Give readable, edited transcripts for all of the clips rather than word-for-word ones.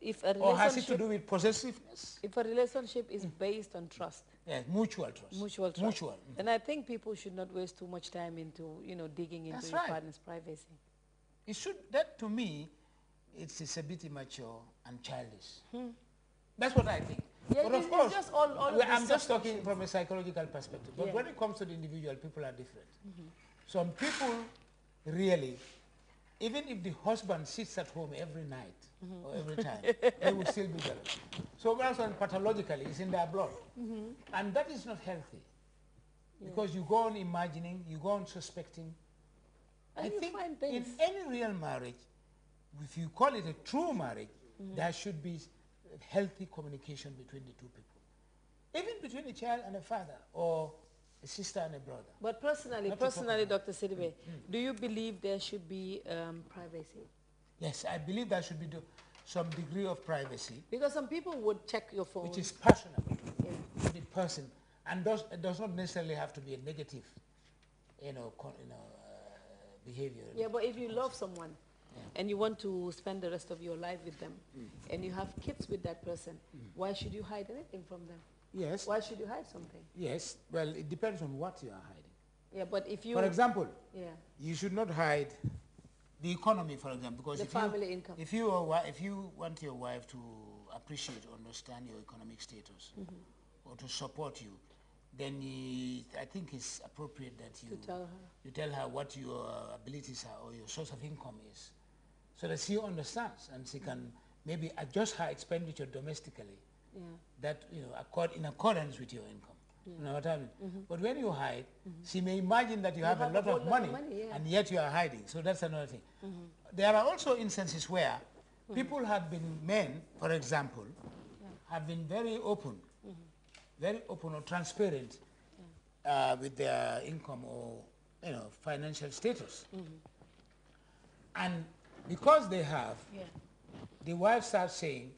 if a relationship... Or has it to do with possessiveness? If a relationship is based on trust. Yes, mutual trust. Mutual trust. Mutual. Then I think people should not waste too much time into, digging into your partner's privacy. It should, that to me, it's a bit immature and childish. That's what I think. Yeah, but of course, just I'm just talking from a psychological perspective. But when it comes to the individual, people are different. Some people really, even if the husband sits at home every night or every time, they will still be jealous. So also pathologically, it's in their blood. And that is not healthy. Because you go on imagining, you go on suspecting. I think in any real marriage, if you call it a true marriage, there should be healthy communication between the two people. Even between a child and a father, or a sister and a brother. But personally, Dr. Sidibe, do you believe there should be privacy? Yes, I believe there should be some degree of privacy. Because some people would check your phone. Which is personal to the person, and it does not necessarily have to be a negative, behavior. Yeah, but if you love someone, and you want to spend the rest of your life with them, and you have kids with that person, why should you hide anything from them? Yes. Why should you hide something? Yes. Well, it depends on what you are hiding. Yeah, but if you... For example, you should not hide the economy, for example, because the family income. If you want your wife to appreciate or understand your economic status, or to support you, then I think it's appropriate that you tell her what your abilities are or your source of income is, so that she understands and she can maybe adjust her expenditure domestically. That in accordance with your income. You know what I mean? But when you hide, she may imagine that you have a lot of money, and yet you are hiding. So that's another thing. There are also instances where people have been, men, for example, have been very open or transparent with their income or financial status. And because they have, the wife starts saying,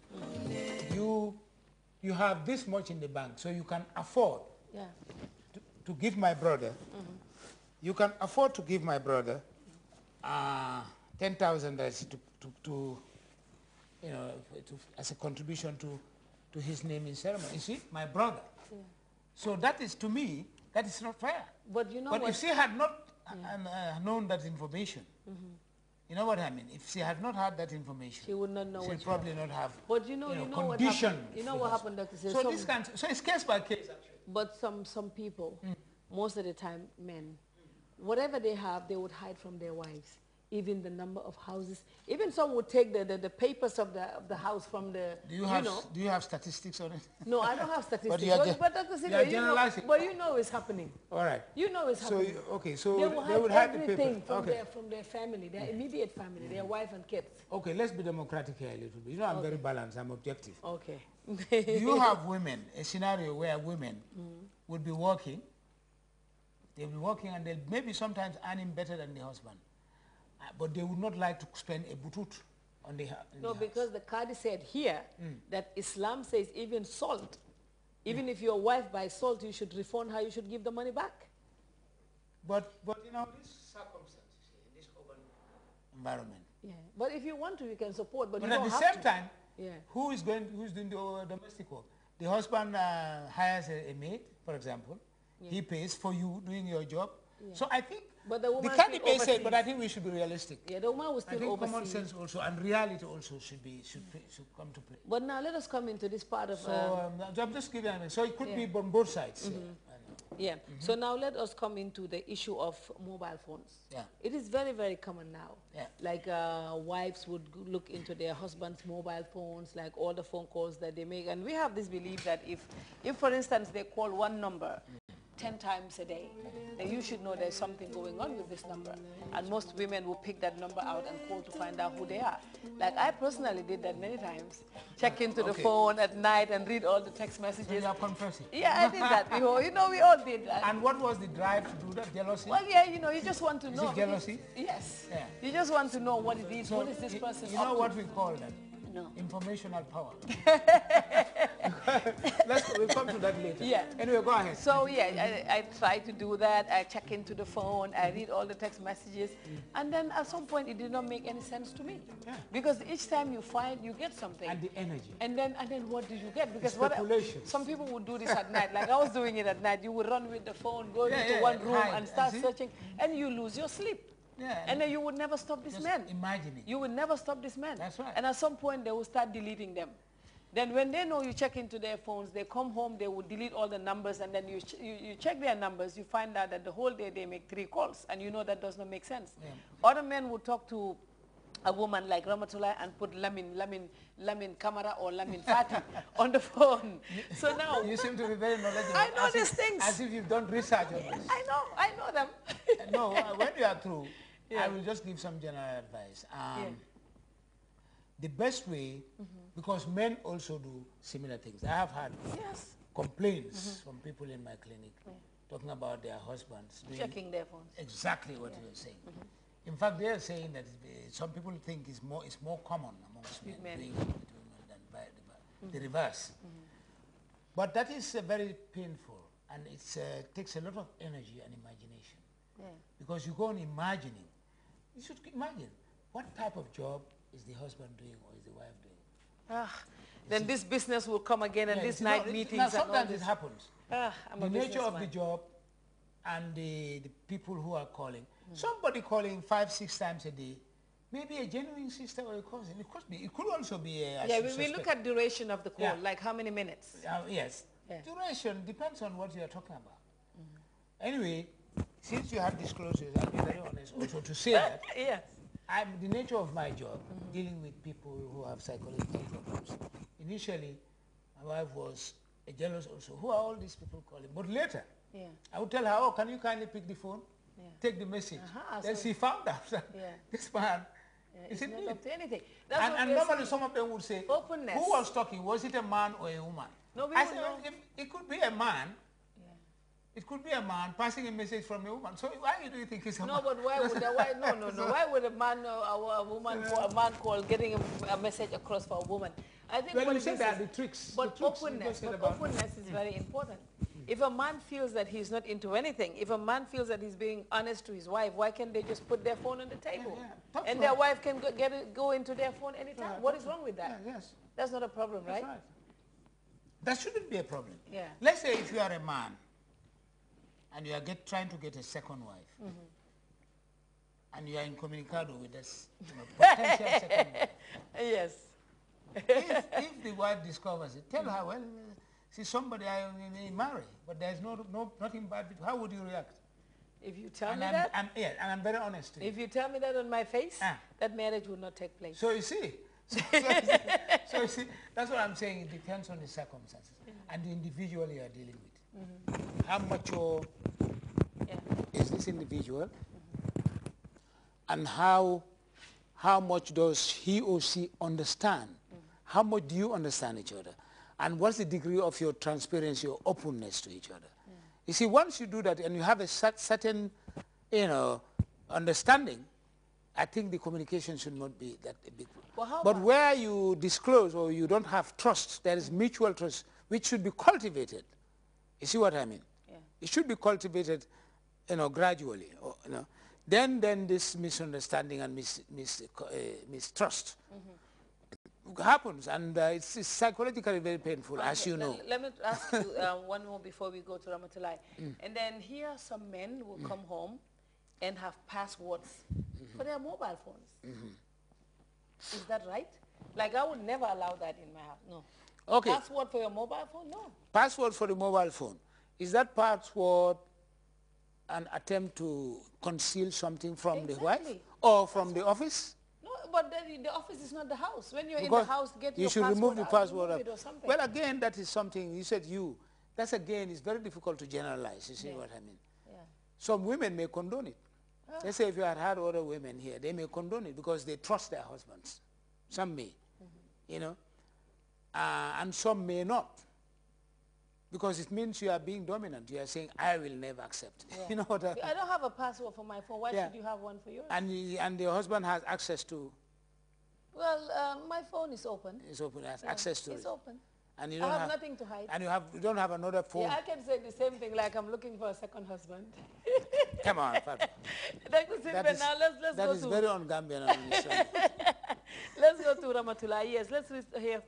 you have this much in the bank, so you can afford to give my brother. You can afford to give my brother 10,000 as a contribution to his naming ceremony. You see, my brother. So that is, to me, that is not fair. But you know if she had not known that information, you know what I mean? If she had not had that information, she would not know. She would probably not have. But you know what happened. You know what happened, Dr. So this so it's case by case, actually. But some people, most of the time, men, whatever they have, they would hide from their wives. Even the number of houses. Even some would take the papers of the house from the. Do you have statistics on it? No, I don't have statistics. but Dr. Silva, but you know it's happening. All right. You know it's happening. So they would hide everything from their family, their immediate family, their wife and kids. Okay, let's be democratic here a little bit. I'm very balanced. I'm objective. Okay. You have women, a scenario where women would be working. They'll be working and they'll maybe sometimes earning better than the husband. But they would not like to spend a butut on the house. No, because the Qadi said here that Islam says even salt, even if your wife buys salt, you should refund her, you should give the money back. But these circumstances in this urban environment. Yeah, but if you want to, you can support. But you at don't the have same to. time, who's doing the domestic work? The husband hires a maid, for example. He pays for you doing your job. So I think the candidate said, but I think we should be realistic. Yeah, the woman will still oversee. Common sense also and reality also should come to play. But now let us come into this part of. So I'm just giving. So it could be on both sides. So now let us come into the issue of mobile phones. It is very, very common now. Like wives would look into their husband's mobile phones, like all the phone calls that they make, and we have this belief that if for instance they call one number 10 times a day, then you should know there's something going on with this number. And most women will pick that number out and call to find out who they are. Like I personally did that many times. Check into the phone at night and read all the text messages. So you are confessing. Yeah, I did that before. We all did that. And what was the drive to do that? Jealousy? Well, yeah, you just want to know. Is it jealousy? Yes. You just want to know what it is. What is this person up to? You know what we call that? No. Informational power. We'll come to that later. Yeah. Anyway, go ahead. So yeah, I try to do that. I check into the phone. I read all the text messages, and then at some point it did not make any sense to me. Yeah. Because each time you find, you get something. And the energy. And then what did you get? Because some people would do this at night. Like I was doing it at night. You would run with the phone, go into one room and start searching, and you lose your sleep. Yeah, and then you would never stop this man. Imagining. You would never stop this man. That's right. And at some point, they will start deleting them. Then when they know you check into their phones, they come home, they will delete all the numbers, and then you check their numbers, you find out that the whole day they make 3 calls, and you know that does not make sense. Yeah. Other men would talk to a woman like Ramatullah and put Lamin Kamara or Lamin Fati on the phone. So now... You seem to be very knowledgeable. I know these things. As if you've done research on this. I know them. No, when you are through, I will just give some general advice. The best way, because men also do similar things. I have had complaints from people in my clinic talking about their husbands. Checking their phones. Exactly what you are saying. In fact, they are saying that some people think it's more common amongst men doing it with women than the reverse. But that is very painful, and it takes a lot of energy and imagination. Yeah. Because you go on imagining. You should imagine what type of job is the husband doing or is the wife doing. Then this business will come again, and this night meetings. Now sometimes it happens. The nature of the job and the people who are calling. Somebody calling 5-6 times a day, maybe a genuine sister or a cousin. It could be. It could also be a. Yeah, we look at duration of the call, like how many minutes. Yes. Yeah. Duration depends on what you are talking about. Anyway, since you have disclosures, I'll be very honest also to say that. Yes. The nature of my job, dealing with people who have psychological problems. Initially, my wife was a jealous also. Who are all these people calling? But later, I would tell her, oh, can you kindly pick the phone? Take the message. Then she found out that this man is in need. Up to anything. And normally some of them would say, openness. Who was talking? Was it a man or a woman? No, I said, it could be a man. It could be a man passing a message from a woman. So why do you think it's a man? No, but why would why would a man or a woman a man call getting a message across for a woman? I think you said that the tricks. But openness is very important. If a man feels that he's not into anything, if a man feels that he's being honest to his wife, why can't they just put their phone on the table? And their wife can go into their phone anytime. What is wrong with that? Yes. That's not a problem, right? That's right. That shouldn't be a problem. Yeah. Let's say if you are a man and you are trying to get a second wife, and you are incommunicado with this potential second wife. Yes. If the wife discovers it, tell her, well, see, somebody I may marry, but there's nothing bad. How would you react? If you tell me that? And I'm very honest. If you tell me that on my face, that marriage would not take place. So you see, so you see, that's what I'm saying. It depends on the circumstances and the individual you are dealing with. How mature is this individual, and how much does he or she understand? How much do you understand each other? And what's the degree of your transparency or openness to each other? You see, once you do that and you have a certain, understanding, I think the communication should not be that big. But where you disclose or you don't have trust, there is mutual trust, which should be cultivated. You see what I mean? Yeah. It should be cultivated, gradually. Or, Then this misunderstanding and mistrust happens, and it's psychologically very painful, as you know. Let me ask you one more before we go to Ramatullah. And then here some men will come home and have passwords for their mobile phones. Is that right? Like, I would never allow that in my house. No. Okay. Password for your mobile phone? No. Password for the mobile phone. Is that password an attempt to conceal something from the wife or from the office? No, but the office is not the house. When you're in the house, get your password. You should remove the password. Remove it or something. Well, again, that is something, you said you. That's again, it's very difficult to generalize. You see what I mean? Yeah. Some women may condone it. Let's say if you had other women here, they may condone it because they trust their husbands. Some may, and some may not. Because it means you are being dominant. You are saying, I will never accept. Yeah. You know what I mean? I don't have a password for my phone. Why should you have one for yours? And your husband has access to Well, my phone is open. It's open, has access to it. It's open. And you I don't have nothing to hide. And you don't have another phone. Yeah, I can say the same thing, like I'm looking for a second husband. Come on, Fatma. Now let's that go is to... very un-Gambian. Let's go to Ramatullah. Yes, let's hear